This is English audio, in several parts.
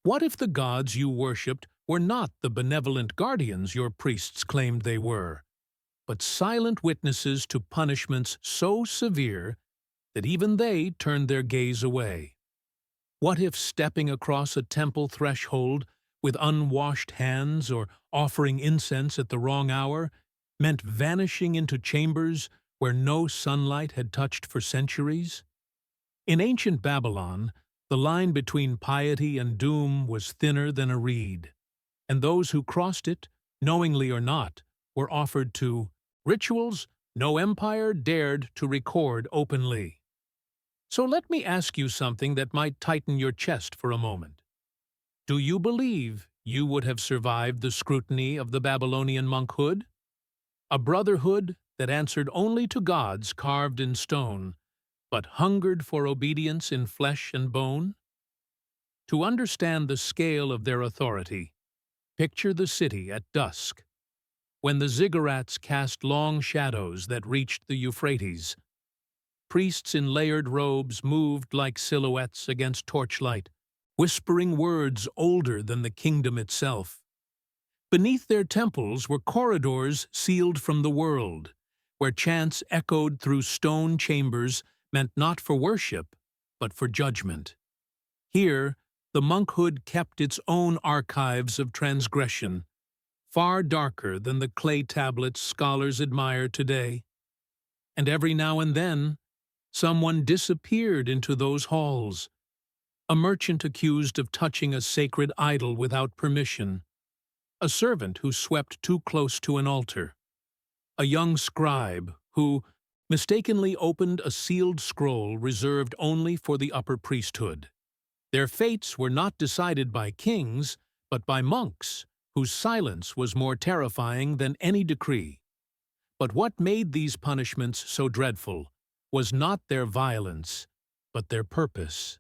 What if the gods you worshipped were not the benevolent guardians your priests claimed they were, but silent witnesses to punishments so severe that even they turned their gaze away? What if stepping across a temple threshold with unwashed hands or offering incense at the wrong hour meant vanishing into chambers where no sunlight had touched for centuries? In ancient Babylon, the line between piety and doom was thinner than a reed, and those who crossed it, knowingly or not, were offered to rituals no empire dared to record openly. So let me ask you something that might tighten your chest for a moment. Do you believe you would have survived the scrutiny of the Babylonian monkhood? A brotherhood that answered only to gods carved in stone, but hungered for obedience in flesh and bone? To understand the scale of their authority, picture the city at dusk, when the ziggurats cast long shadows that reached the Euphrates. Priests in layered robes moved like silhouettes against torchlight, whispering words older than the kingdom itself. Beneath their temples were corridors sealed from the world, where chants echoed through stone chambers meant not for worship, but for judgment. Here, the monkhood kept its own archives of transgression, far darker than the clay tablets scholars admire today. And every now and then, someone disappeared into those halls. A merchant accused of touching a sacred idol without permission, a servant who swept too close to an altar, a young scribe who mistakenly opened a sealed scroll reserved only for the upper priesthood. Their fates were not decided by kings, but by monks, whose silence was more terrifying than any decree. But what made these punishments so dreadful was not their violence, but their purpose.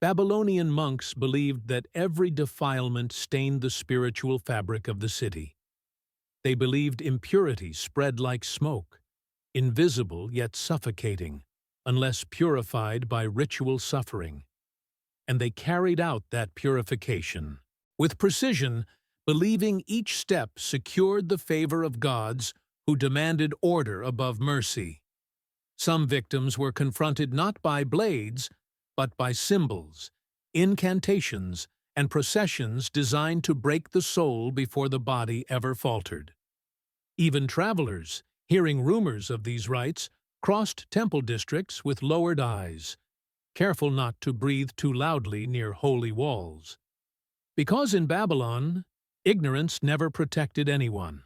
Babylonian monks believed that every defilement stained the spiritual fabric of the city. They believed impurity spread like smoke, invisible yet suffocating, unless purified by ritual suffering. And they carried out that purification with precision, believing each step secured the favor of gods who demanded order above mercy. Some victims were confronted not by blades, but by symbols, incantations, and processions designed to break the soul before the body ever faltered. Even travelers, hearing rumors of these rites, crossed temple districts with lowered eyes, careful not to breathe too loudly near holy walls. Because in Babylon, ignorance never protected anyone.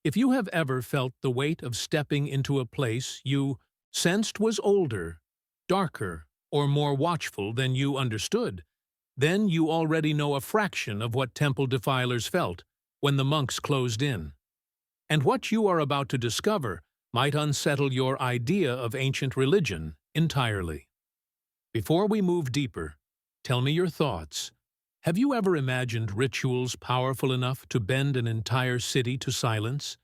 If you have ever felt the weight of stepping into a place you sensed was older, darker, or more watchful than you understood, then you already know a fraction of what temple defilers felt when the monks closed in. And what you are about to discover might unsettle your idea of ancient religion entirely. Before we move deeper, tell me your thoughts. Have you ever imagined rituals powerful enough to bend an entire city to silence?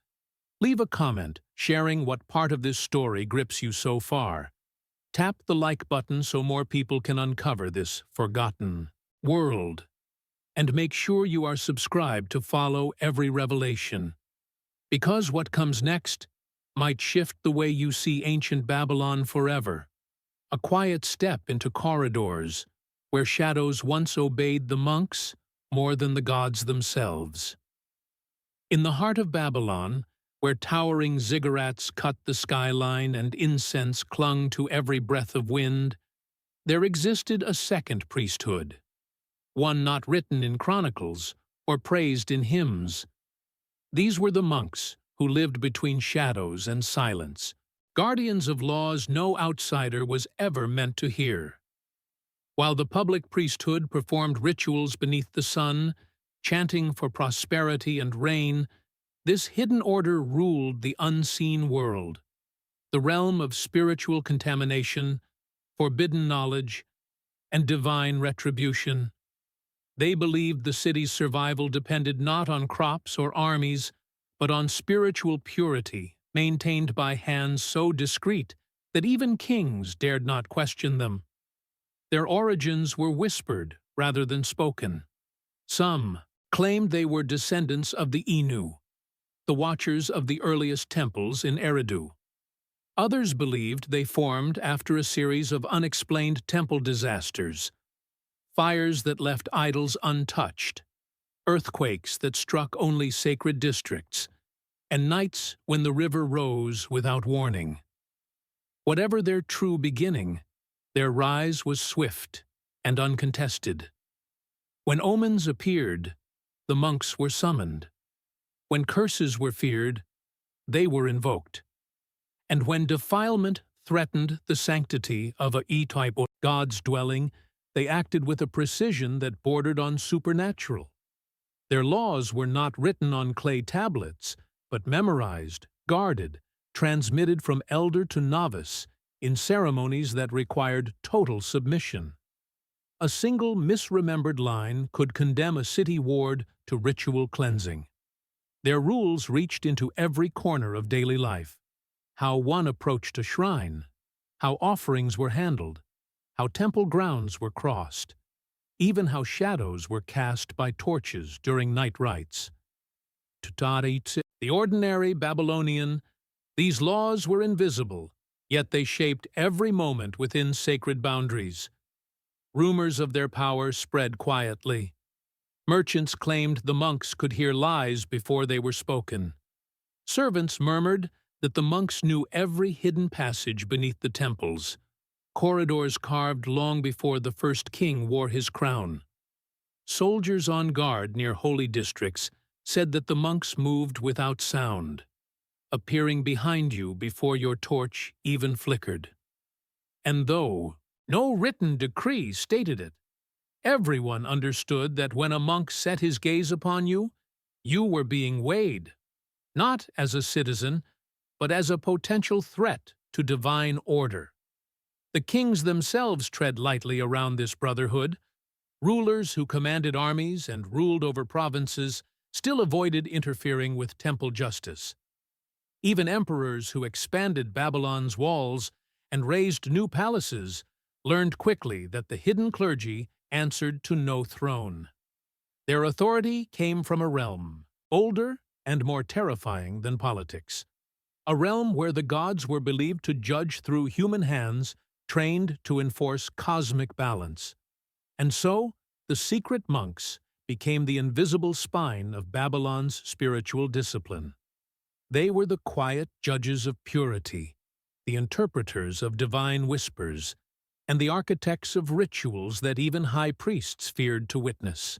Leave a comment sharing what part of this story grips you so far. Tap the like button so more people can uncover this forgotten world. And make sure you are subscribed to follow every revelation, because what comes next might shift the way you see ancient Babylon forever. A quiet step into corridors where shadows once obeyed the monks more than the gods themselves. In the heart of Babylon, where towering ziggurats cut the skyline and incense clung to every breath of wind, there existed a second priesthood, one not written in chronicles or praised in hymns. These were the monks who lived between shadows and silence, guardians of laws no outsider was ever meant to hear. While the public priesthood performed rituals beneath the sun, chanting for prosperity and rain, this hidden order ruled the unseen world, the realm of spiritual contamination, forbidden knowledge, and divine retribution. They believed the city's survival depended not on crops or armies, but on spiritual purity maintained by hands so discreet that even kings dared not question them. Their origins were whispered rather than spoken. Some claimed they were descendants of the Inu, the watchers of the earliest temples in Eridu. Others believed they formed after a series of unexplained temple disasters, fires that left idols untouched, earthquakes that struck only sacred districts, and nights when the river rose without warning. Whatever their true beginning, their rise was swift and uncontested. When omens appeared, the monks were summoned. When curses were feared, they were invoked. And when defilement threatened the sanctity of a E-type or God's dwelling, they acted with a precision that bordered on supernatural. Their laws were not written on clay tablets, but memorized, guarded, transmitted from elder to novice in ceremonies that required total submission. A single misremembered line could condemn a city ward to ritual cleansing. Their rules reached into every corner of daily life: how one approached a shrine, how offerings were handled, how temple grounds were crossed, even how shadows were cast by torches during night rites. To the ordinary Babylonian, these laws were invisible, yet they shaped every moment within sacred boundaries. Rumors of their power spread quietly. Merchants claimed the monks could hear lies before they were spoken. Servants murmured that the monks knew every hidden passage beneath the temples, corridors carved long before the first king wore his crown. Soldiers on guard near holy districts said that the monks moved without sound, appearing behind you before your torch even flickered. And though no written decree stated it, everyone understood that when a monk set his gaze upon you, you were being weighed, not as a citizen, but as a potential threat to divine order. The kings themselves tread lightly around this brotherhood. Rulers who commanded armies and ruled over provinces still avoided interfering with temple justice. Even emperors who expanded Babylon's walls and raised new palaces learned quickly that the hidden clergy answered to no throne. Their authority came from a realm older and more terrifying than politics, a realm where the gods were believed to judge through human hands trained to enforce cosmic balance. And so, the secret monks became the invisible spine of Babylon's spiritual discipline. They were the quiet judges of purity, the interpreters of divine whispers, and the architects of rituals that even high priests feared to witness.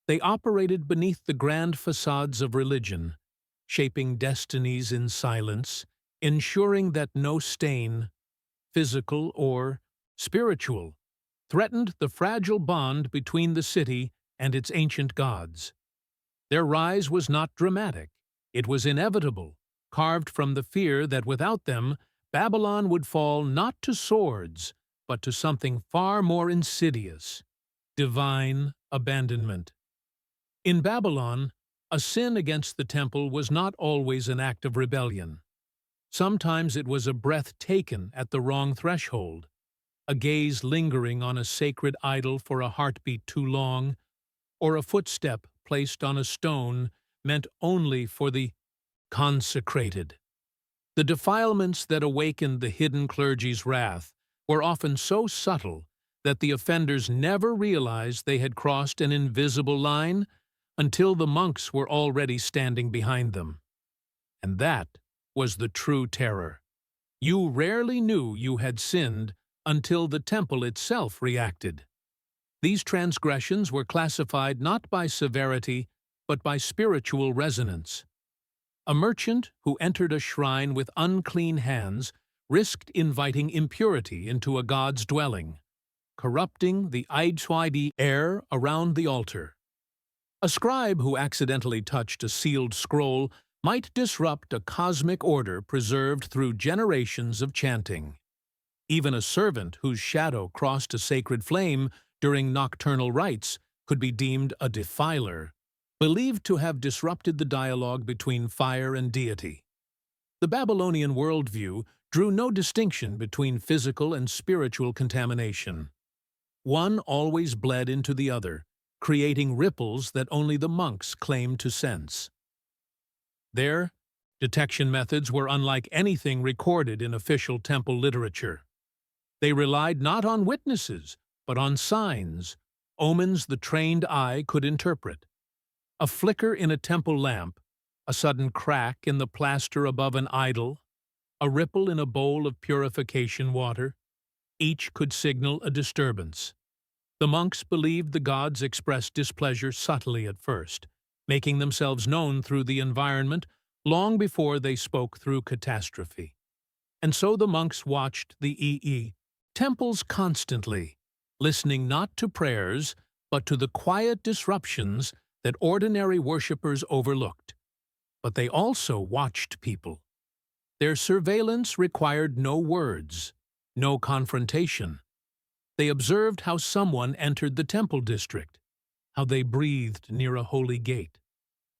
They operated beneath the grand facades of religion, shaping destinies in silence, ensuring that no stain, physical or spiritual, threatened the fragile bond between the city and its ancient gods. Their rise was not dramatic. It was inevitable, carved from the fear that without them, Babylon would fall not to swords, but to something far more insidious: divine abandonment. In Babylon, a sin against the temple was not always an act of rebellion. Sometimes it was a breath taken at the wrong threshold, a gaze lingering on a sacred idol for a heartbeat too long, or a footstep placed on a stone meant only for the consecrated. The defilements that awakened the hidden clergy's wrath were often so subtle that the offenders never realized they had crossed an invisible line until the monks were already standing behind them. And that was the true terror. You rarely knew you had sinned until the temple itself reacted. These transgressions were classified not by severity, but by spiritual resonance. A merchant who entered a shrine with unclean hands risked inviting impurity into a god's dwelling, corrupting the air around the altar. A scribe who accidentally touched a sealed scroll might disrupt a cosmic order preserved through generations of chanting. Even a servant whose shadow crossed a sacred flame during nocturnal rites could be deemed a defiler, believed to have disrupted the dialogue between fire and deity. The Babylonian worldview drew no distinction between physical and spiritual contamination. One always bled into the other, creating ripples that only the monks claimed to sense. Their detection methods were unlike anything recorded in official temple literature. They relied not on witnesses, but on signs, omens the trained eye could interpret. A flicker in a temple lamp, a sudden crack in the plaster above an idol, a ripple in a bowl of purification water, each could signal a disturbance. The monks believed the gods expressed displeasure subtly at first, making themselves known through the environment long before they spoke through catastrophe. And so the monks watched the temples constantly, listening not to prayers, but to the quiet disruptions that ordinary worshippers overlooked. But they also watched people. Their surveillance required no words, no confrontation. They observed how someone entered the temple district, how they breathed near a holy gate,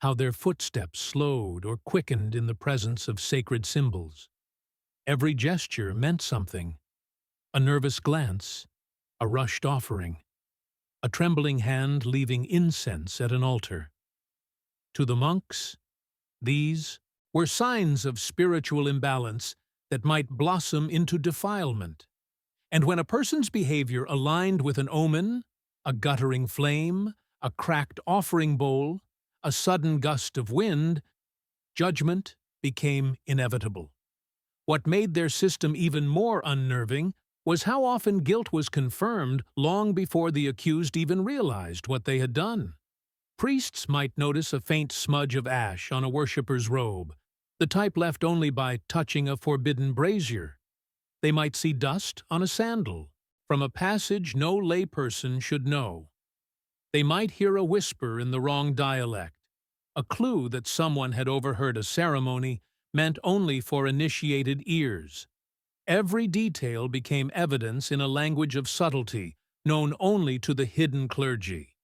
how their footsteps slowed or quickened in the presence of sacred symbols. Every gesture meant something: a nervous glance, a rushed offering, a trembling hand leaving incense at an altar. To the monks, these were signs of spiritual imbalance that might blossom into defilement. And when a person's behavior aligned with an omen, a guttering flame, a cracked offering bowl, a sudden gust of wind, judgment became inevitable. What made their system even more unnerving was how often guilt was confirmed long before the accused even realized what they had done. Priests might notice a faint smudge of ash on a worshipper's robe, the type left only by touching a forbidden brazier. They might see dust on a sandal, from a passage no layperson should know. They might hear a whisper in the wrong dialect, a clue that someone had overheard a ceremony meant only for initiated ears. Every detail became evidence in a language of subtlety known only to the hidden clergy.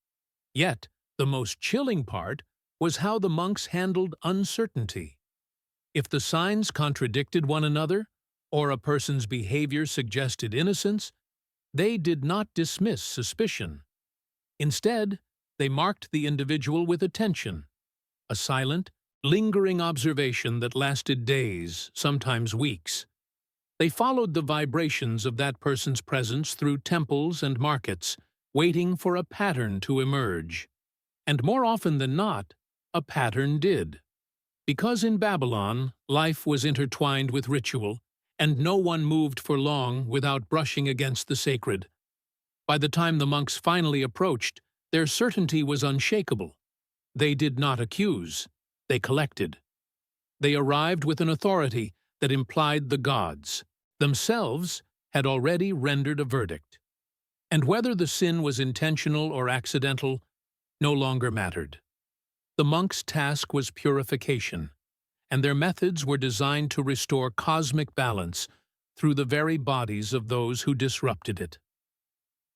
Yet, the most chilling part was how the monks handled uncertainty. If the signs contradicted one another, or a person's behavior suggested innocence, they did not dismiss suspicion. Instead, they marked the individual with attention, a silent, lingering observation that lasted days, sometimes weeks. They followed the vibrations of that person's presence through temples and markets, waiting for a pattern to emerge. And more often than not, a pattern did. Because in Babylon, life was intertwined with ritual, and no one moved for long without brushing against the sacred. By the time the monks finally approached, their certainty was unshakable. They did not accuse, they collected. They arrived with an authority that implied the gods themselves had already rendered a verdict. And whether the sin was intentional or accidental no longer mattered. The monks' task was purification, and their methods were designed to restore cosmic balance through the very bodies of those who disrupted it.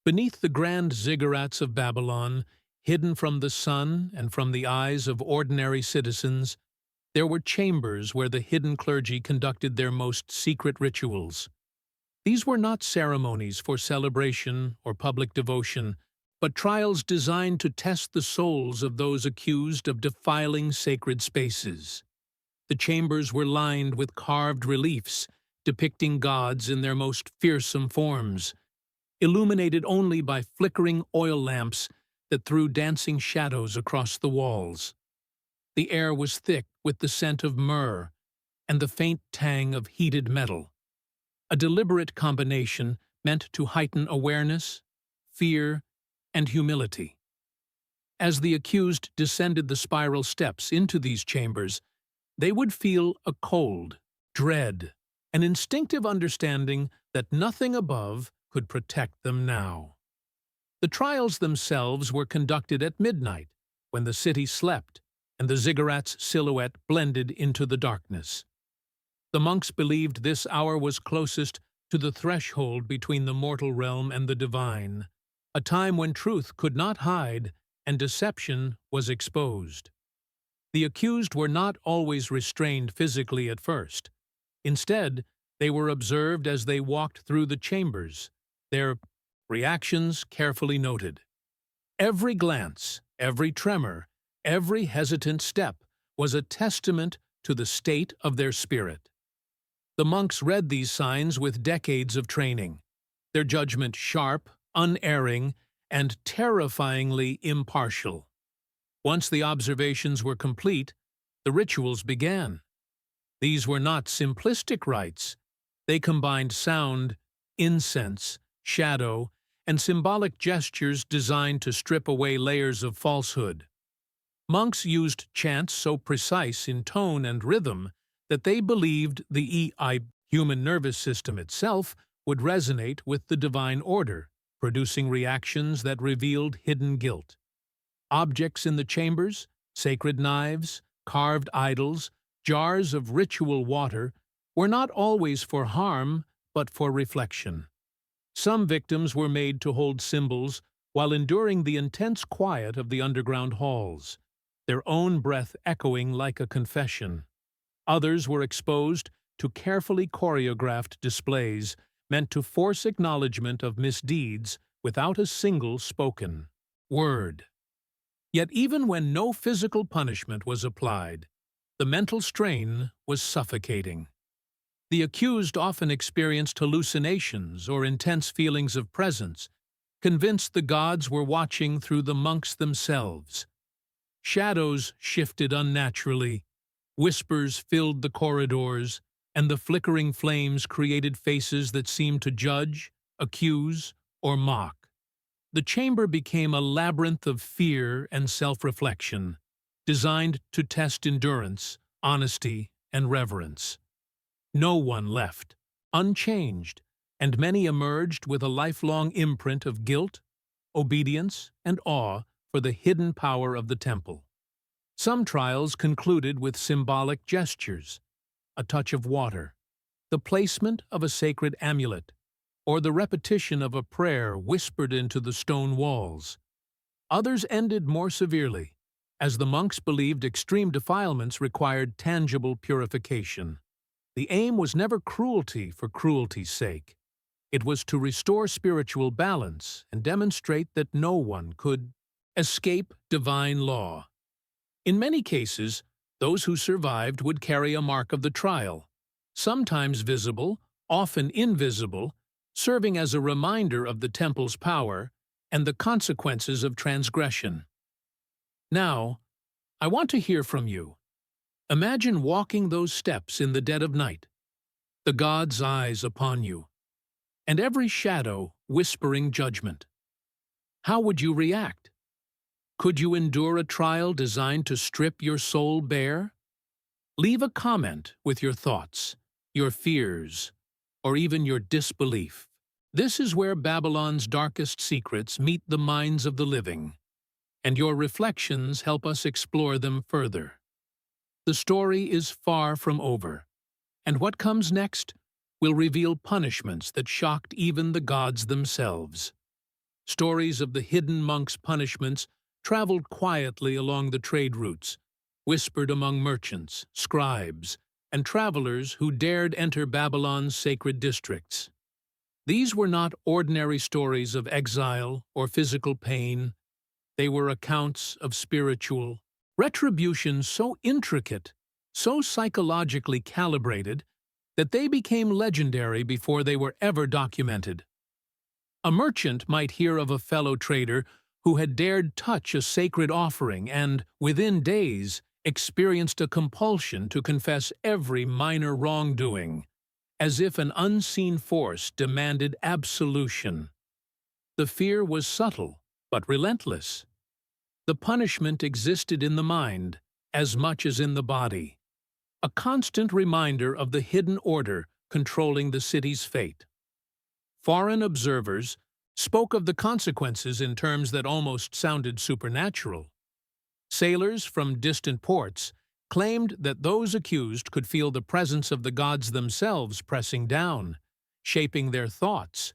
Beneath the grand ziggurats of Babylon, hidden from the sun and from the eyes of ordinary citizens, there were chambers where the hidden clergy conducted their most secret rituals. These were not ceremonies for celebration or public devotion, but trials designed to test the souls of those accused of defiling sacred spaces. The chambers were lined with carved reliefs depicting gods in their most fearsome forms, illuminated only by flickering oil lamps that threw dancing shadows across the walls. The air was thick with the scent of myrrh and the faint tang of heated metal, a deliberate combination meant to heighten awareness, fear, and humility. As the accused descended the spiral steps into these chambers, they would feel a cold, dread, an instinctive understanding that nothing above could protect them now. The trials themselves were conducted at midnight, when the city slept and the ziggurat's silhouette blended into the darkness. The monks believed this hour was closest to the threshold between the mortal realm and the divine, a time when truth could not hide and deception was exposed. The accused were not always restrained physically at first. Instead, they were observed as they walked through the chambers, their reactions carefully noted. Every glance, every tremor, every hesitant step was a testament to the state of their spirit. The monks read these signs with decades of training, their judgment sharp, unerring, and terrifyingly impartial. Once the observations were complete, the rituals began. These were not simplistic rites. They combined sound, incense, shadow, and symbolic gestures designed to strip away layers of falsehood. Monks used chants so precise in tone and rhythm that they believed the human nervous system itself would resonate with the divine order, producing reactions that revealed hidden guilt. Objects in the chambers, sacred knives, carved idols, jars of ritual water, were not always for harm, but for reflection. Some victims were made to hold symbols while enduring the intense quiet of the underground halls, their own breath echoing like a confession. Others were exposed to carefully choreographed displays meant to force acknowledgement of misdeeds without a single spoken word. Yet even when no physical punishment was applied, the mental strain was suffocating. The accused often experienced hallucinations or intense feelings of presence, convinced the gods were watching through the monks themselves. Shadows shifted unnaturally, whispers filled the corridors, and the flickering flames created faces that seemed to judge, accuse, or mock. The chamber became a labyrinth of fear and self-reflection, designed to test endurance, honesty, and reverence. No one left, unchanged, and many emerged with a lifelong imprint of guilt, obedience, and awe for the hidden power of the temple. Some trials concluded with symbolic gestures, a touch of water, the placement of a sacred amulet, or the repetition of a prayer whispered into the stone walls. Others ended more severely, as the monks believed extreme defilements required tangible purification. The aim was never cruelty for cruelty's sake. It was to restore spiritual balance and demonstrate that no one could escape divine law. In many cases, those who survived would carry a mark of the trial, sometimes visible, often invisible, serving as a reminder of the temple's power and the consequences of transgression. Now, I want to hear from you. Imagine walking those steps in the dead of night, the gods' eyes upon you, and every shadow whispering judgment. How would you react? Could you endure a trial designed to strip your soul bare? Leave a comment with your thoughts, your fears, or even your disbelief. This is where Babylon's darkest secrets meet the minds of the living, and your reflections help us explore them further. The story is far from over, and what comes next will reveal punishments that shocked even the gods themselves. Stories of the hidden monks' punishments traveled quietly along the trade routes, whispered among merchants, scribes, and travelers who dared enter Babylon's sacred districts. These were not ordinary stories of exile or physical pain. They were accounts of spiritual retribution so intricate, so psychologically calibrated, that they became legendary before they were ever documented. A merchant might hear of a fellow trader who had dared touch a sacred offering and, within days, experienced a compulsion to confess every minor wrongdoing, as if an unseen force demanded absolution. The fear was subtle, but relentless. The punishment existed in the mind as much as in the body, a constant reminder of the hidden order controlling the city's fate. Foreign observers spoke of the consequences in terms that almost sounded supernatural. Sailors from distant ports claimed that those accused could feel the presence of the gods themselves pressing down, shaping their thoughts,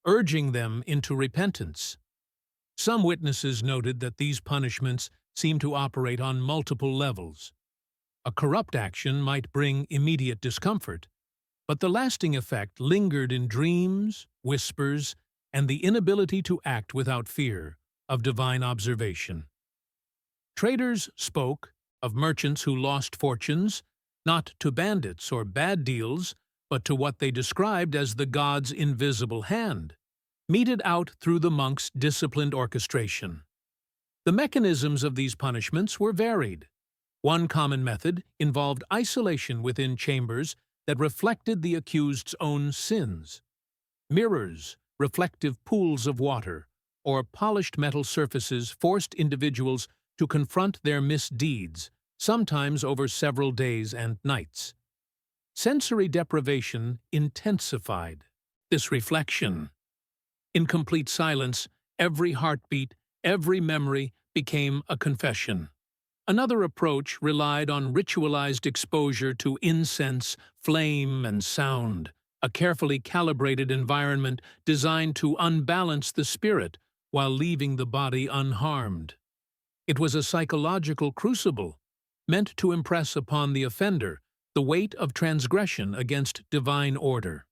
urging them into repentance. Some witnesses noted that these punishments seemed to operate on multiple levels. A corrupt action might bring immediate discomfort, but the lasting effect lingered in dreams, whispers, and the inability to act without fear, of divine observation. Traders spoke of merchants who lost fortunes, not to bandits or bad deals, but to what they described as the god's invisible hand, meted out through the monks' disciplined orchestration. The mechanisms of these punishments were varied. One common method involved isolation within chambers that reflected the accused's own sins. Mirrors, reflective pools of water, or polished metal surfaces forced individuals to confront their misdeeds, sometimes over several days and nights. Sensory deprivation intensified this reflection. In complete silence, every heartbeat, every memory became a confession. Another approach relied on ritualized exposure to incense, flame, and sound, a carefully calibrated environment designed to unbalance the spirit while leaving the body unharmed. It was a psychological crucible, meant to impress upon the offender the weight of transgression against divine order.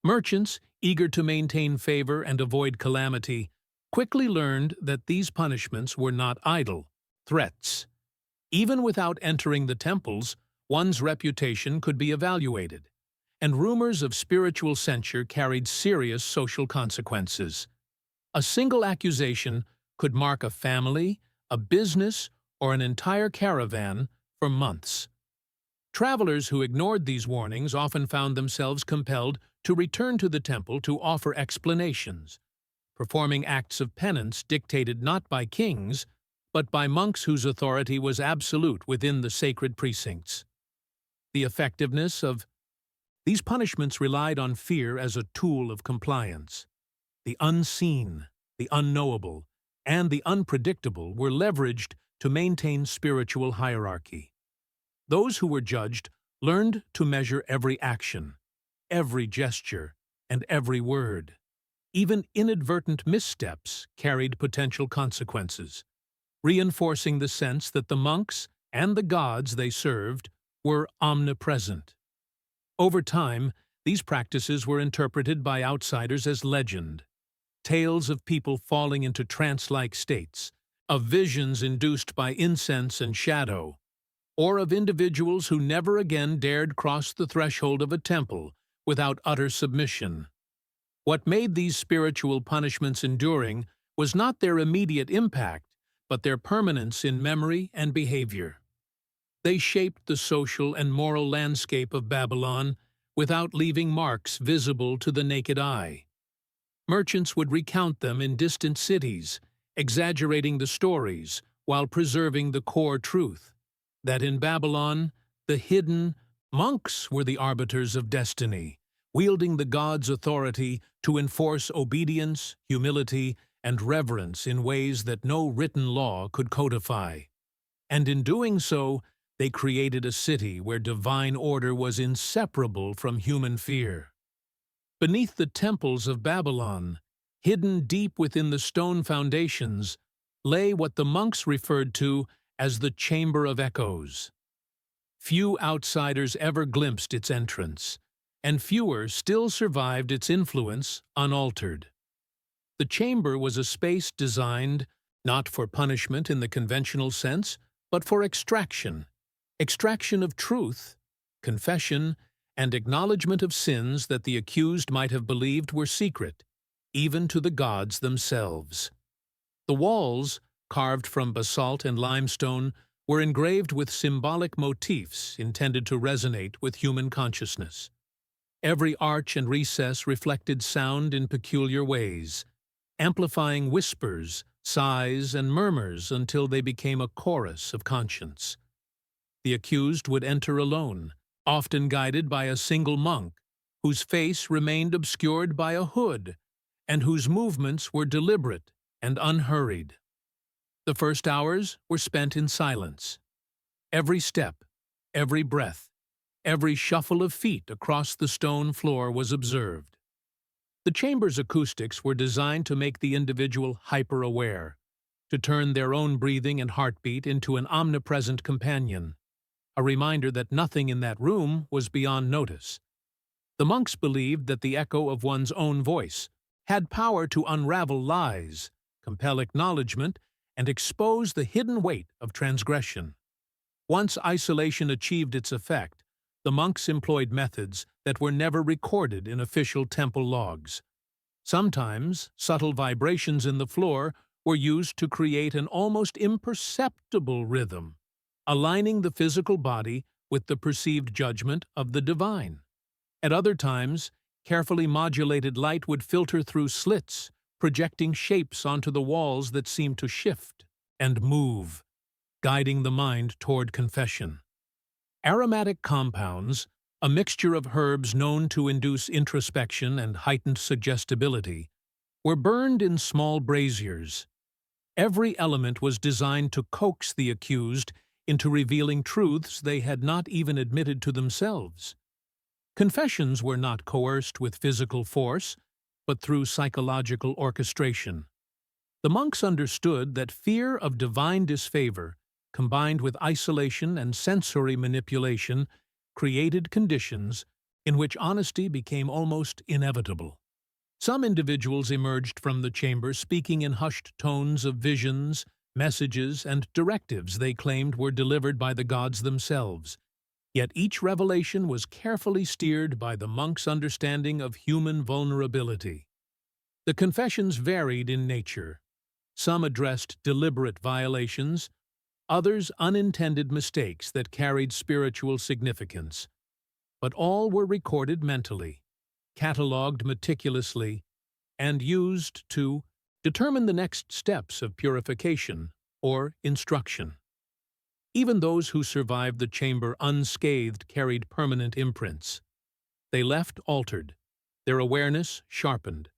Merchants, eager to maintain favor and avoid calamity, quickly learned that these punishments were not idle threats. Even without entering the temples, one's reputation could be evaluated, and rumors of spiritual censure carried serious social consequences. A single accusation could mark a family, a business, or an entire caravan for months. Travelers who ignored these warnings often found themselves compelled to return to the temple to offer explanations, performing acts of penance dictated not by kings, but by monks whose authority was absolute within the sacred precincts. The effectiveness of these punishments relied on fear as a tool of compliance. The unseen, the unknowable, and the unpredictable were leveraged to maintain spiritual hierarchy. Those who were judged learned to measure every action, every gesture, and every word. Even inadvertent missteps carried potential consequences, reinforcing the sense that the monks and the gods they served were omnipresent. Over time, these practices were interpreted by outsiders as legend, tales of people falling into trance-like states, of visions induced by incense and shadow, or of individuals who never again dared cross the threshold of a temple without utter submission. What made these spiritual punishments enduring was not their immediate impact, but their permanence in memory and behavior. They shaped the social and moral landscape of Babylon without leaving marks visible to the naked eye. Merchants would recount them in distant cities, exaggerating the stories while preserving the core truth, that in Babylon, the hidden monks were the arbiters of destiny, wielding the god's authority to enforce obedience, humility, and reverence in ways that no written law could codify. And in doing so, they created a city where divine order was inseparable from human fear. Beneath the temples of Babylon, hidden deep within the stone foundations, lay what the monks referred to as the Chamber of Echoes. Few outsiders ever glimpsed its entrance, and fewer still survived its influence unaltered. The chamber was a space designed not for punishment in the conventional sense, but for extraction of truth, confession, and acknowledgement of sins that the accused might have believed were secret, even to the gods themselves. The walls, carved from basalt and limestone, were engraved with symbolic motifs intended to resonate with human consciousness. Every arch and recess reflected sound in peculiar ways, amplifying whispers, sighs, and murmurs until they became a chorus of conscience. The accused would enter alone, often guided by a single monk, whose face remained obscured by a hood, and whose movements were deliberate and unhurried. The first hours were spent in silence. Every step, every breath, every shuffle of feet across the stone floor was observed. The chamber's acoustics were designed to make the individual hyper-aware, to turn their own breathing and heartbeat into an omnipresent companion, a reminder that nothing in that room was beyond notice. The monks believed that the echo of one's own voice had power to unravel lies, compel acknowledgement, and expose the hidden weight of transgression. Once isolation achieved its effect, the monks employed methods that were never recorded in official temple logs. Sometimes, subtle vibrations in the floor were used to create an almost imperceptible rhythm, aligning the physical body with the perceived judgment of the divine. At other times, carefully modulated light would filter through slits, projecting shapes onto the walls that seemed to shift and move, guiding the mind toward confession. Aromatic compounds, a mixture of herbs known to induce introspection and heightened suggestibility, were burned in small braziers. Every element was designed to coax the accused into revealing truths they had not even admitted to themselves. Confessions were not coerced with physical force, but through psychological orchestration. The monks understood that fear of divine disfavor, combined with isolation and sensory manipulation, created conditions in which honesty became almost inevitable. Some individuals emerged from the chamber speaking in hushed tones of visions, messages, and directives they claimed were delivered by the gods themselves. Yet each revelation was carefully steered by the monks' understanding of human vulnerability. The confessions varied in nature. Some addressed deliberate violations, others unintended mistakes that carried spiritual significance. But all were recorded mentally, catalogued meticulously, and used to determine the next steps of purification or instruction. Even those who survived the chamber unscathed carried permanent imprints. They left altered, their awareness sharpened,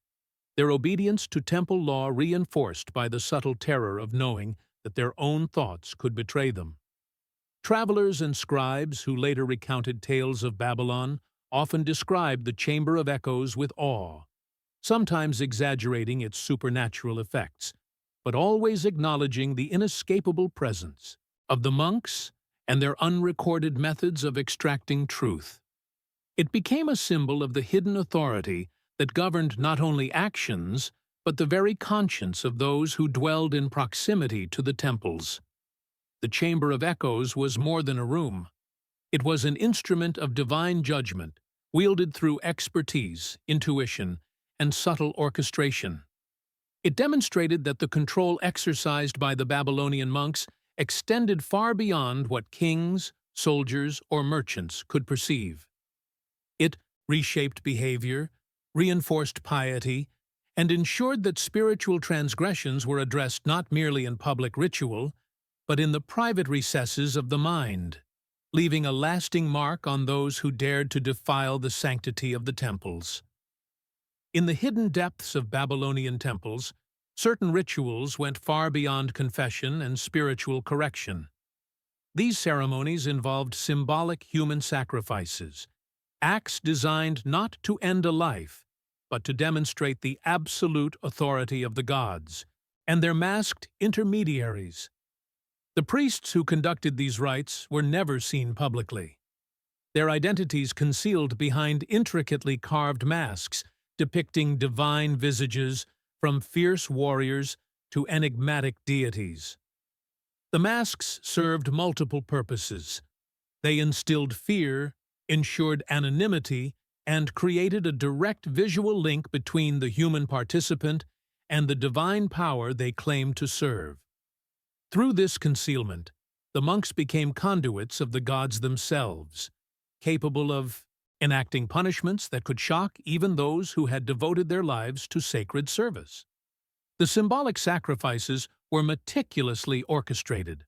their obedience to temple law reinforced by the subtle terror of knowing that their own thoughts could betray them. Travelers and scribes who later recounted tales of Babylon often described the Chamber of Echoes with awe, sometimes exaggerating its supernatural effects, but always acknowledging the inescapable presence of the monks and their unrecorded methods of extracting truth. It became a symbol of the hidden authority that governed not only actions, but the very conscience of those who dwelled in proximity to the temples. The Chamber of Echoes was more than a room. It was an instrument of divine judgment, wielded through expertise, intuition, and subtle orchestration. It demonstrated that the control exercised by the Babylonian monks extended far beyond what kings, soldiers, or merchants could perceive. It reshaped behavior, reinforced piety, and ensured that spiritual transgressions were addressed not merely in public ritual, but in the private recesses of the mind, leaving a lasting mark on those who dared to defile the sanctity of the temples. In the hidden depths of Babylonian temples, certain rituals went far beyond confession and spiritual correction. These ceremonies involved symbolic human sacrifices, acts designed not to end a life, but to demonstrate the absolute authority of the gods and their masked intermediaries. The priests who conducted these rites were never seen publicly, their identities concealed behind intricately carved masks depicting divine visages from fierce warriors to enigmatic deities. The masks served multiple purposes. They instilled fear, ensured anonymity, and created a direct visual link between the human participant and the divine power they claimed to serve. Through this concealment, the monks became conduits of the gods themselves, capable of enacting punishments that could shock even those who had devoted their lives to sacred service. The symbolic sacrifices were meticulously orchestrated.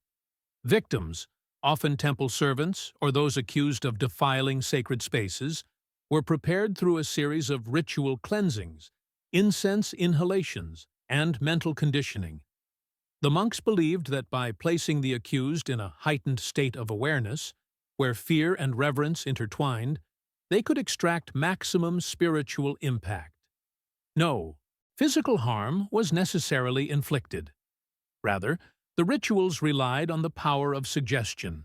Victims, often temple servants or those accused of defiling sacred spaces, were prepared through a series of ritual cleansings, incense inhalations, and mental conditioning. The monks believed that by placing the accused in a heightened state of awareness, where fear and reverence intertwined, they could extract maximum spiritual impact. No physical harm was necessarily inflicted. Rather, the rituals relied on the power of suggestion,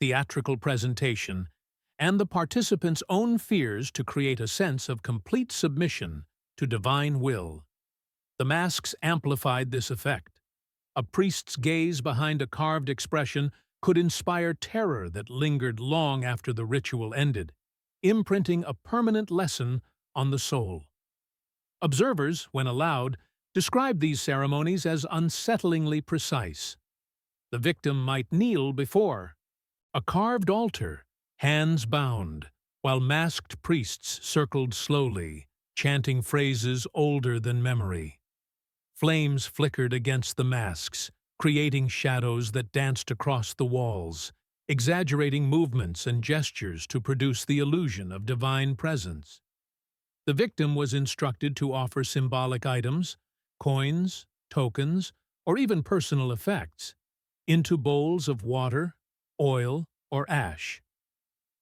theatrical presentation, and the participants' own fears to create a sense of complete submission to divine will. The masks amplified this effect. A priest's gaze behind a carved expression could inspire terror that lingered long after the ritual ended, imprinting a permanent lesson on the soul. Observers, when allowed, described these ceremonies as unsettlingly precise. The victim might kneel before a carved altar, hands bound, while masked priests circled slowly, chanting phrases older than memory. Flames flickered against the masks, creating shadows that danced across the walls, exaggerating movements and gestures to produce the illusion of divine presence. The victim was instructed to offer symbolic items, coins, tokens, or even personal effects, into bowls of water, oil, or ash.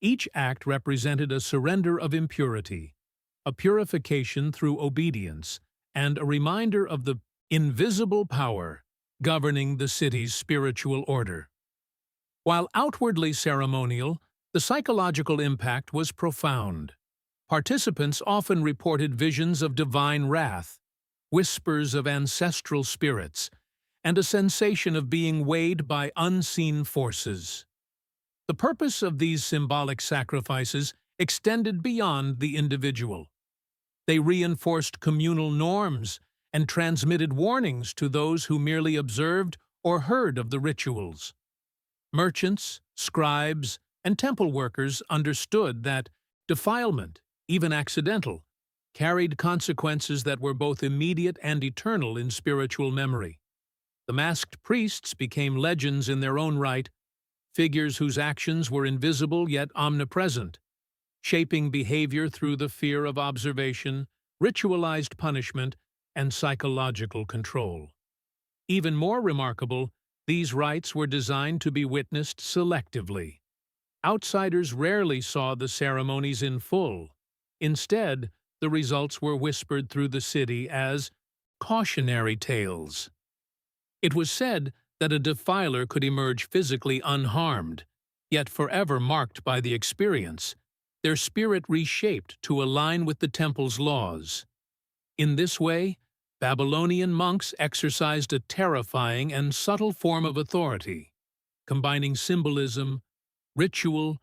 Each act represented a surrender of impurity, a purification through obedience, and a reminder of the invisible power governing the city's spiritual order. While outwardly ceremonial, the psychological impact was profound. Participants often reported visions of divine wrath, whispers of ancestral spirits, and a sensation of being weighed by unseen forces. The purpose of these symbolic sacrifices extended beyond the individual. They reinforced communal norms and transmitted warnings to those who merely observed or heard of the rituals. Merchants, scribes, and temple workers understood that defilement, even accidental, carried consequences that were both immediate and eternal in spiritual memory. The masked priests became legends in their own right, figures whose actions were invisible yet omnipresent, shaping behavior through the fear of observation, ritualized punishment, and psychological control. Even more remarkable, these rites were designed to be witnessed selectively. Outsiders rarely saw the ceremonies in full. Instead, the results were whispered through the city as cautionary tales. It was said that a defiler could emerge physically unharmed, yet forever marked by the experience, their spirit reshaped to align with the temple's laws. In this way, Babylonian monks exercised a terrifying and subtle form of authority, combining symbolism, ritual,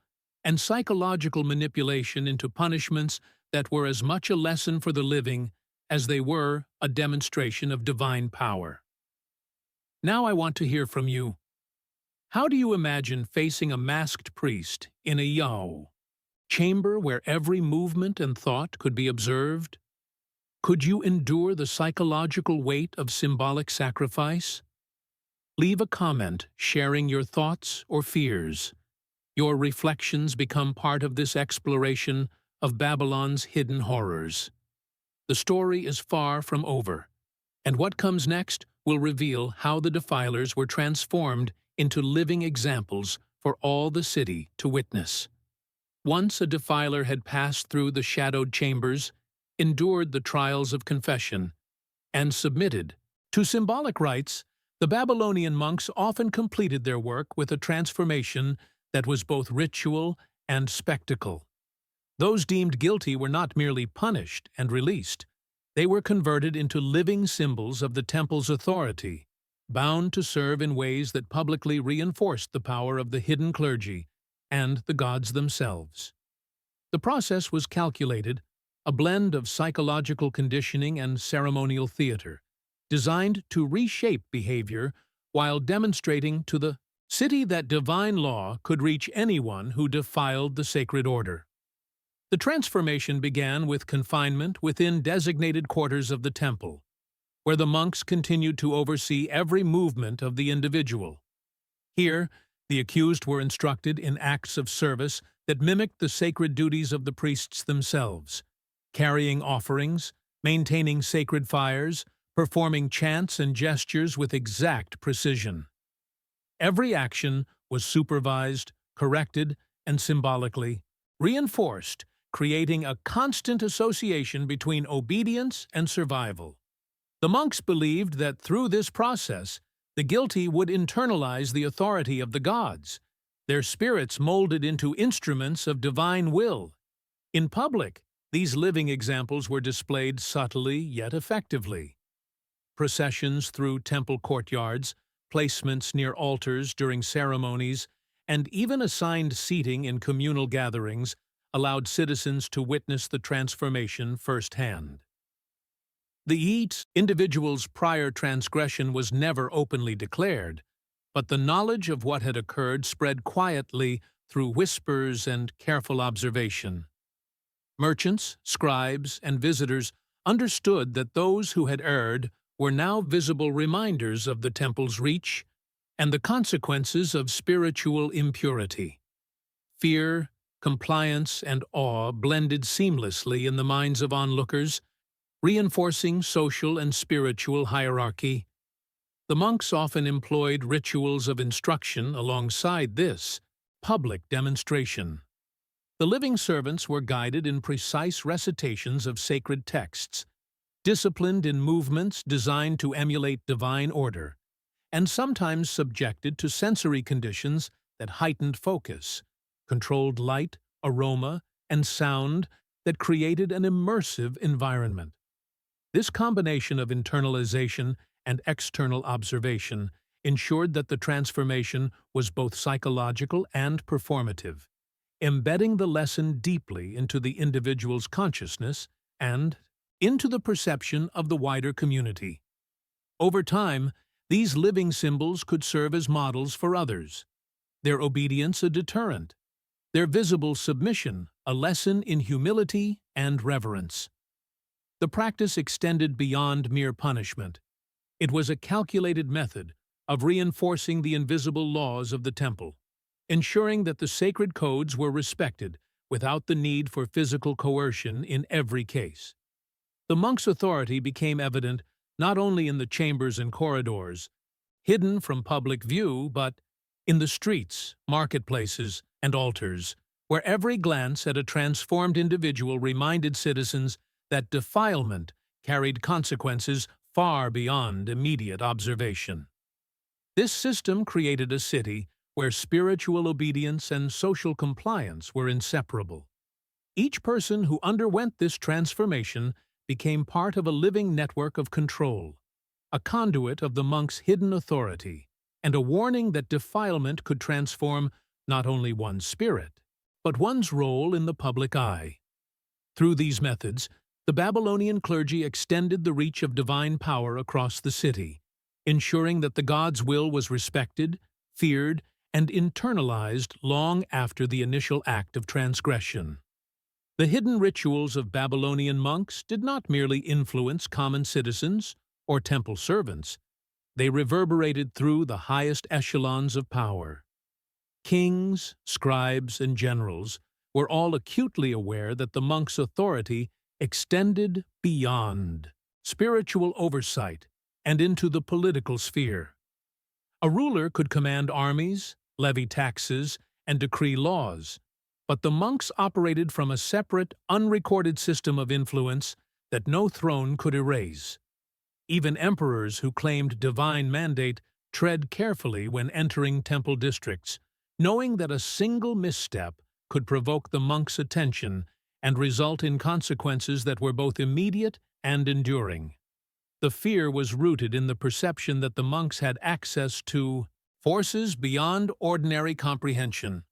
and psychological manipulation into punishments that were as much a lesson for the living as they were a demonstration of divine power. Now I want to hear from you. How do you imagine facing a masked priest in a chamber where every movement and thought could be observed? Could you endure the psychological weight of symbolic sacrifice? Leave a comment sharing your thoughts or fears. Your reflections become part of this exploration of Babylon's hidden horrors. The story is far from over, and what comes next will reveal how the defilers were transformed into living examples for all the city to witness. Once a defiler had passed through the shadowed chambers, endured the trials of confession, and submitted to symbolic rites, the Babylonian monks often completed their work with a transformation that was both ritual and spectacle. Those deemed guilty were not merely punished and released. They were converted into living symbols of the temple's authority, bound to serve in ways that publicly reinforced the power of the hidden clergy and the gods themselves. The process was calculated, a blend of psychological conditioning and ceremonial theater, designed to reshape behavior while demonstrating to the city that divine law could reach anyone who defiled the sacred order. The transformation began with confinement within designated quarters of the temple, where the monks continued to oversee every movement of the individual. Here, the accused were instructed in acts of service that mimicked the sacred duties of the priests themselves, carrying offerings, maintaining sacred fires, performing chants and gestures with exact precision. Every action was supervised, corrected, and symbolically reinforced, creating a constant association between obedience and survival. The monks believed that through this process, the guilty would internalize the authority of the gods, their spirits molded into instruments of divine will. In public, these living examples were displayed subtly yet effectively. processions through temple courtyards, placements near altars during ceremonies, and even assigned seating in communal gatherings allowed citizens to witness the transformation firsthand. The individual's prior transgression was never openly declared, but the knowledge of what had occurred spread quietly through whispers and careful observation. Merchants, scribes, and visitors understood that those who had erred were now visible reminders of the temple's reach and the consequences of spiritual impurity. Fear, compliance, and awe blended seamlessly in the minds of onlookers, reinforcing social and spiritual hierarchy. The monks often employed rituals of instruction alongside this public demonstration. The living servants were guided in precise recitations of sacred texts, disciplined in movements designed to emulate divine order, and sometimes subjected to sensory conditions that heightened focus, controlled light, aroma, and sound that created an immersive environment. This combination of internalization and external observation ensured that the transformation was both psychological and performative, embedding the lesson deeply into the individual's consciousness and into the perception of the wider community. Over time, these living symbols could serve as models for others, their obedience a deterrent, their visible submission a lesson in humility and reverence. The practice extended beyond mere punishment. It was a calculated method of reinforcing the invisible laws of the temple, ensuring that the sacred codes were respected without the need for physical coercion in every case. The monks' authority became evident not only in the chambers and corridors, hidden from public view, but in the streets, marketplaces, and altars, where every glance at a transformed individual reminded citizens that defilement carried consequences far beyond immediate observation. This system created a city where spiritual obedience and social compliance were inseparable. Each person who underwent this transformation became part of a living network of control, a conduit of the monks' hidden authority, and a warning that defilement could transform not only one's spirit, but one's role in the public eye. Through these methods, the Babylonian clergy extended the reach of divine power across the city, ensuring that the god's will was respected, feared, and internalized long after the initial act of transgression. The hidden rituals of Babylonian monks did not merely influence common citizens or temple servants. They reverberated through the highest echelons of power. Kings, scribes, and generals were all acutely aware that the monks' authority extended beyond spiritual oversight and into the political sphere. A ruler could command armies, levy taxes, and decree laws, but the monks operated from a separate, unrecorded system of influence that no throne could erase. Even emperors who claimed divine mandate tread carefully when entering temple districts, knowing that a single misstep could provoke the monks' attention and result in consequences that were both immediate and enduring. The fear was rooted in the perception that the monks had access to forces beyond ordinary comprehension.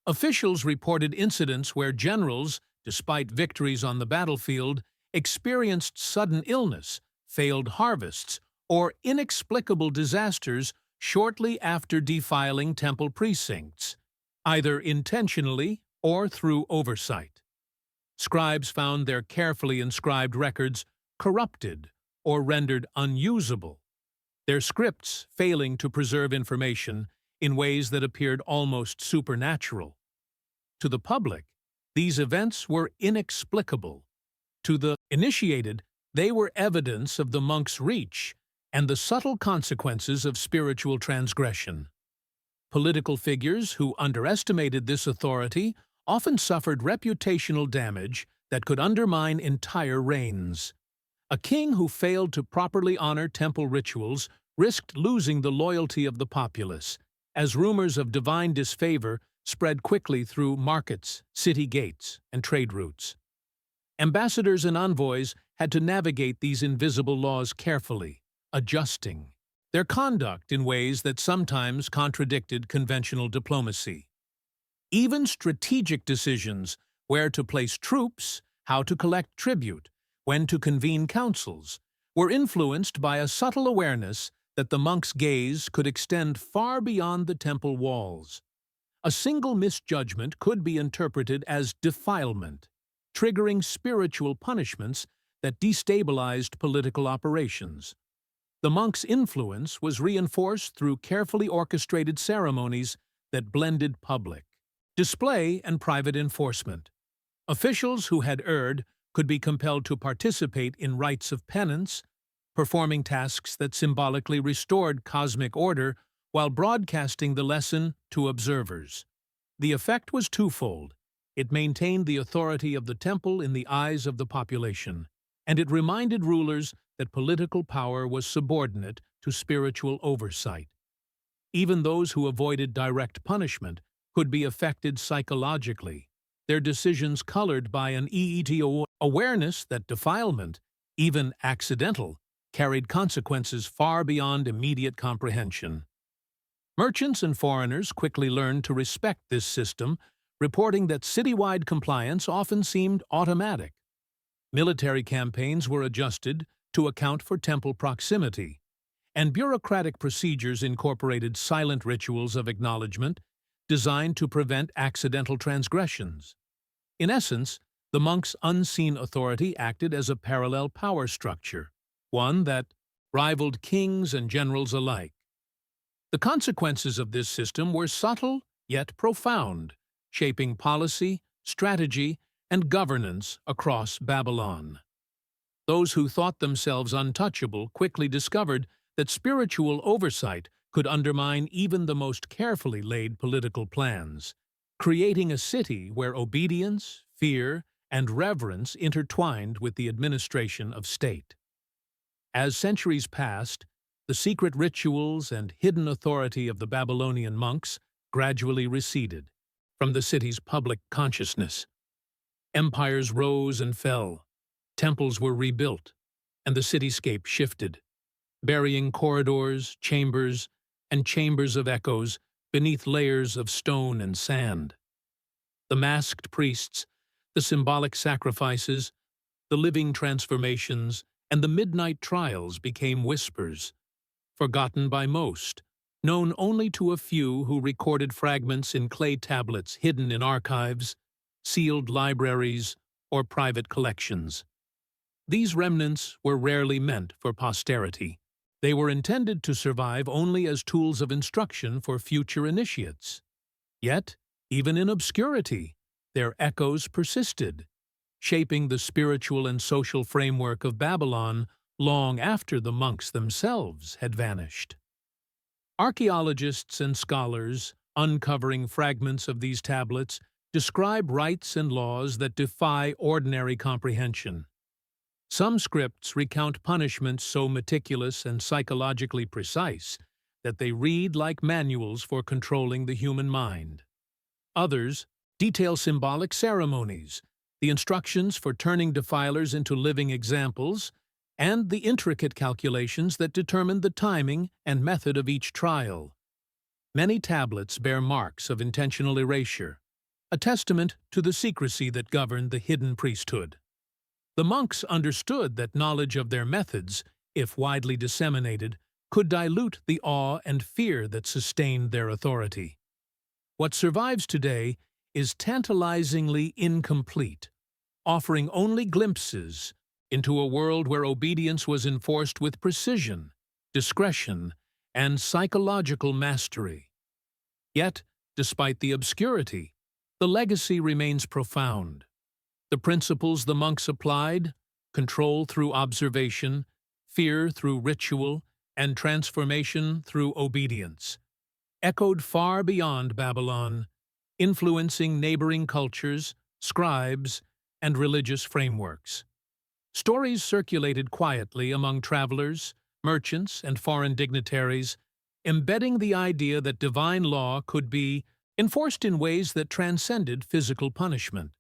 Officials reported incidents where generals, despite victories on the battlefield, experienced sudden illness, failed harvests, or inexplicable disasters shortly after defiling temple precincts, either intentionally or through oversight. Scribes found their carefully inscribed records corrupted or rendered unusable, their scripts failing to preserve information in ways that appeared almost supernatural. To the public, these events were inexplicable. To the initiated, they were evidence of the monks' reach and the subtle consequences of spiritual transgression. Political figures who underestimated this authority often suffered reputational damage that could undermine entire reigns. A king who failed to properly honor temple rituals risked losing the loyalty of the populace, as rumors of divine disfavor spread quickly through markets, city gates, and trade routes. Ambassadors and envoys had to navigate these invisible laws carefully, adjusting their conduct in ways that sometimes contradicted conventional diplomacy. Even strategic decisions, where to place troops, how to collect tribute, when to convene councils, were influenced by a subtle awareness that the monks' gaze could extend far beyond the temple walls. A single misjudgment could be interpreted as defilement, triggering spiritual punishments that destabilized political operations. The monks' influence was reinforced through carefully orchestrated ceremonies that blended public display and private enforcement. Officials who had erred could be compelled to participate in rites of penance, performing tasks that symbolically restored cosmic order while broadcasting the lesson to observers. The effect was twofold. It maintained the authority of the temple in the eyes of the population, and it reminded rulers that political power was subordinate to spiritual oversight. Even those who avoided direct punishment could be affected psychologically, their decisions colored by an awareness that defilement, even accidental, carried consequences far beyond immediate comprehension. Merchants and foreigners quickly learned to respect this system, reporting that citywide compliance often seemed automatic. Military campaigns were adjusted to account for temple proximity, and bureaucratic procedures incorporated silent rituals of acknowledgement designed to prevent accidental transgressions. In essence, the monks' unseen authority acted as a parallel power structure, one that rivaled kings and generals alike. The consequences of this system were subtle yet profound, shaping policy, strategy, and governance across Babylon. Those who thought themselves untouchable quickly discovered that spiritual oversight could undermine even the most carefully laid political plans, creating a city where obedience, fear, and reverence intertwined with the administration of state. As centuries passed, the secret rituals and hidden authority of the Babylonian monks gradually receded from the city's public consciousness. Empires rose and fell, temples were rebuilt, and the cityscape shifted, burying corridors, chambers, and chambers of echoes beneath layers of stone and sand. The masked priests, the symbolic sacrifices, the living transformations, and the midnight trials became whispers, forgotten by most, known only to a few who recorded fragments in clay tablets hidden in archives, sealed libraries, or private collections. These remnants were rarely meant for posterity. They were intended to survive only as tools of instruction for future initiates. Yet, even in obscurity, their echoes persisted, shaping the spiritual and social framework of Babylon long after the monks themselves had vanished. Archaeologists and scholars, uncovering fragments of these tablets, describe rites and laws that defy ordinary comprehension. Some scripts recount punishments so meticulous and psychologically precise that they read like manuals for controlling the human mind. Others detail symbolic ceremonies, the instructions for turning defilers into living examples, and the intricate calculations that determine the timing and method of each trial. Many tablets bear marks of intentional erasure, a testament to the secrecy that governed the hidden priesthood. The monks understood that knowledge of their methods, if widely disseminated, could dilute the awe and fear that sustained their authority. What survives today is tantalizingly incomplete, offering only glimpses into a world where obedience was enforced with precision, discretion, and psychological mastery. Yet, despite the obscurity, the legacy remains profound. The principles the monks applied, control through observation, fear through ritual, and transformation through obedience, echoed far beyond Babylon, influencing neighboring cultures, scribes, and religious frameworks. Stories circulated quietly among travelers, merchants, and foreign dignitaries, embedding the idea that divine law could be enforced in ways that transcended physical punishment.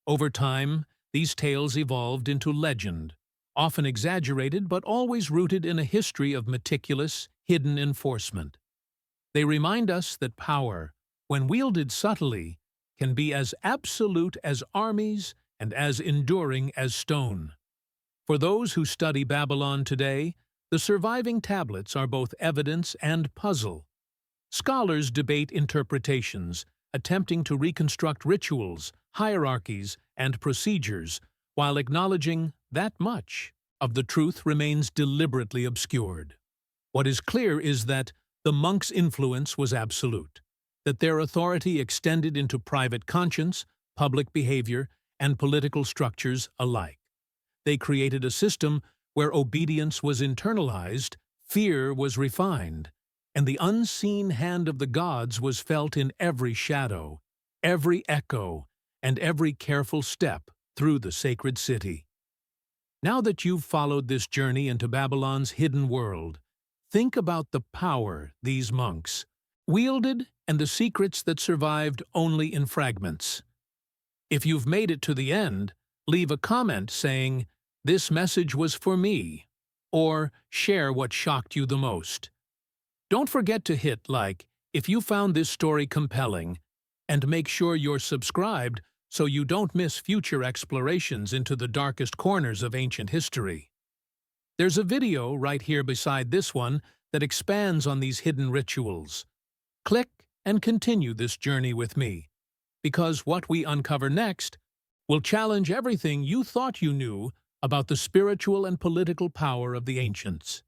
Over time, these tales evolved into legend, often exaggerated but always rooted in a history of meticulous, hidden enforcement. They remind us that power, when wielded subtly, can be as absolute as armies and as enduring as stone. For those who study Babylon today, the surviving tablets are both evidence and puzzle. Scholars debate interpretations, attempting to reconstruct rituals, hierarchies, and procedures, while acknowledging that much of the truth remains deliberately obscured. What is clear is that the monks' influence was absolute, that their authority extended into private conscience, public behavior, and political structures alike. They created a system where obedience was internalized, fear was refined, and the unseen hand of the gods was felt in every shadow, every echo, and every careful step through the sacred city. Now that you've followed this journey into Babylon's hidden world, think about the power these monks wielded and the secrets that survived only in fragments. If you've made it to the end, leave a comment saying, "This message was for me," or share what shocked you the most. Don't forget to hit like if you found this story compelling, and make sure you're subscribed so you don't miss future explorations into the darkest corners of ancient history. There's a video right here beside this one that expands on these hidden rituals. Click and continue this journey with me, because what we uncover next will challenge everything you thought you knew about the spiritual and political power of the ancients.